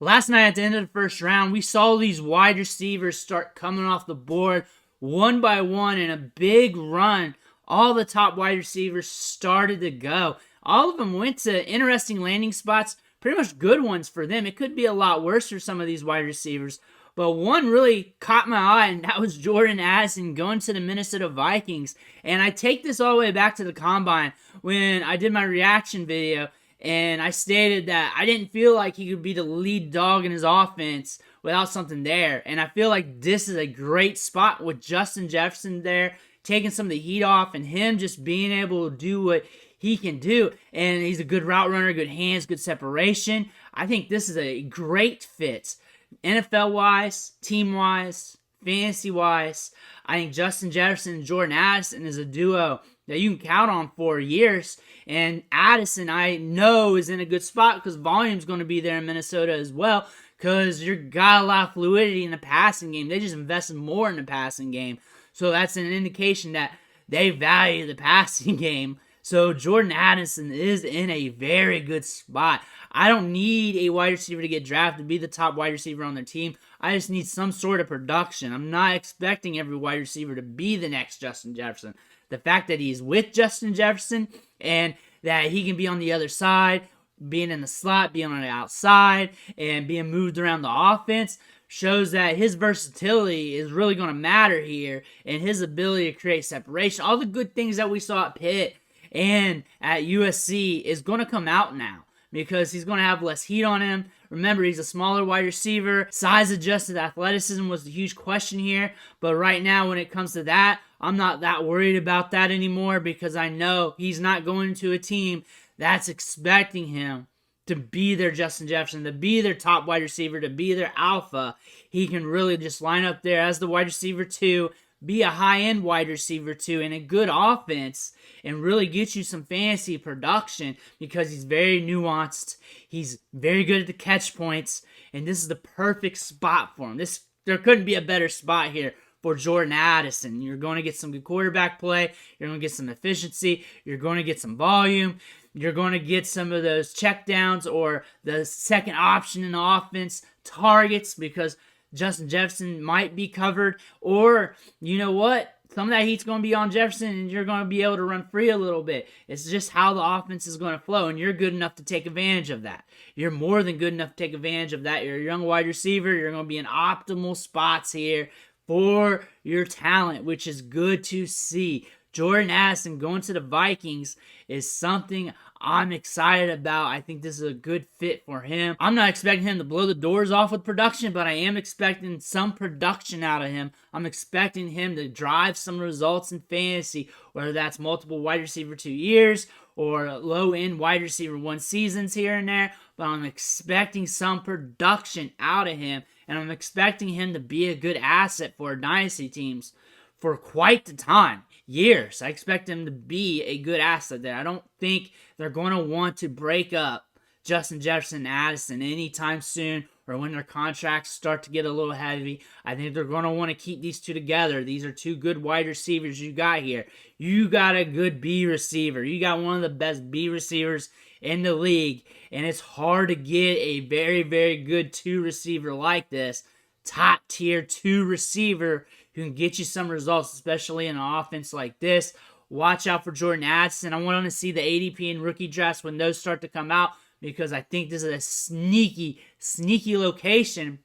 Last night at the end of the first round, we saw these wide receivers start coming off the board one by one in a big run. All the top wide receivers started to go. All of them went to interesting landing spots, pretty much good ones for them. It could be a lot worse for some of these wide receivers, but one really caught my eye, and that was Jordan Addison going to the Minnesota Vikings. And I take this all the way back to the Combine when I did my reaction video, and I stated that I didn't feel like he could be the lead dog in his offense without something there. And I feel like this is a great spot with Justin Jefferson there, taking some of the heat off and him just being able to do what he can do. And he's a good route runner, good hands, good separation. I think this is a great fit. NFL-wise, team-wise, fantasy-wise, I think Justin Jefferson and Jordan Addison is a duo that you can count on for years. And Addison, I know, is in a good spot because volume's going to be there in Minnesota as well, because you got a lot of fluidity in the passing game. They just invested more in the passing game. So that's an indication that they value the passing game. So Jordan Addison is in a very good spot. I don't need a wide receiver to get drafted to be the top wide receiver on their team. I just need some sort of production. I'm not expecting every wide receiver to be the next Justin Jefferson. The fact that he's with Justin Jefferson and that he can be on the other side, being in the slot, being on the outside, and being moved around the offense shows that his versatility is really going to matter here, and his ability to create separation. All the good things that we saw at Pitt and at USC is going to come out now because he's going to have less heat on him. Remember, he's a smaller wide receiver. Size-adjusted athleticism was the huge question here. But right now, when it comes to that, I'm not that worried about that anymore because I know he's not going to a team that's expecting him to be their Justin Jefferson, to be their top wide receiver, to be their alpha. He can really just line up there as the wide receiver 2, be a high-end wide receiver 2 in a good offense, and really get you some fantasy production because he's very nuanced. He's very good at the catch points, and this is the perfect spot for him. There couldn't be a better spot here for Jordan Addison. You're going to get some good quarterback play. You're going to get some efficiency. You're going to get some volume. You're going to get some of those checkdowns or the second option in the offense targets because Justin Jefferson might be covered. Or, you know what? Some of that heat's going to be on Jefferson, and you're going to be able to run free a little bit. It's just how the offense is going to flow, and you're good enough to take advantage of that. You're more than good enough to take advantage of that. You're a young wide receiver. You're going to be in optimal spots here for your talent, which is good to see. Jordan Addison going to the Vikings is something I'm excited about. I think this is a good fit for him. I'm not expecting him to blow the doors off with production, but I am expecting some production out of him. I'm expecting him to drive some results in fantasy, whether that's multiple wide receiver 2 years or low-end wide receiver 1 seasons here and there, but I'm expecting some production out of him, and I'm expecting him to be a good asset for Dynasty teams for quite the time. Years. I expect him to be a good asset there. I don't think they're going to want to break up Justin Jefferson and Addison anytime soon or when their contracts start to get a little heavy. I think they're going to want to keep these two together. These are two good wide receivers you got here. You got a good B receiver. You got one of the best B receivers in the league, and it's hard to get a very, very good 2 receiver like this. Top tier 2 receiver who can get you some results, especially in an offense like this. Watch out for Jordan Addison. I want to see the ADP and rookie drafts when those start to come out because I think this is a sneaky location.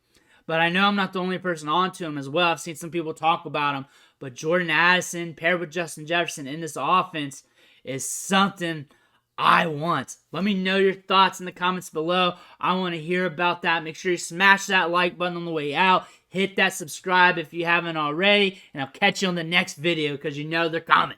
But I know I'm not the only person onto him as well. I've seen some people talk about him. But Jordan Addison paired with Justin Jefferson in this offense is something I want. Let me know your thoughts in the comments below. I want to hear about that. Make sure you smash that like button on the way out. Hit that subscribe if you haven't already. And I'll catch you on the next video because you know they're coming.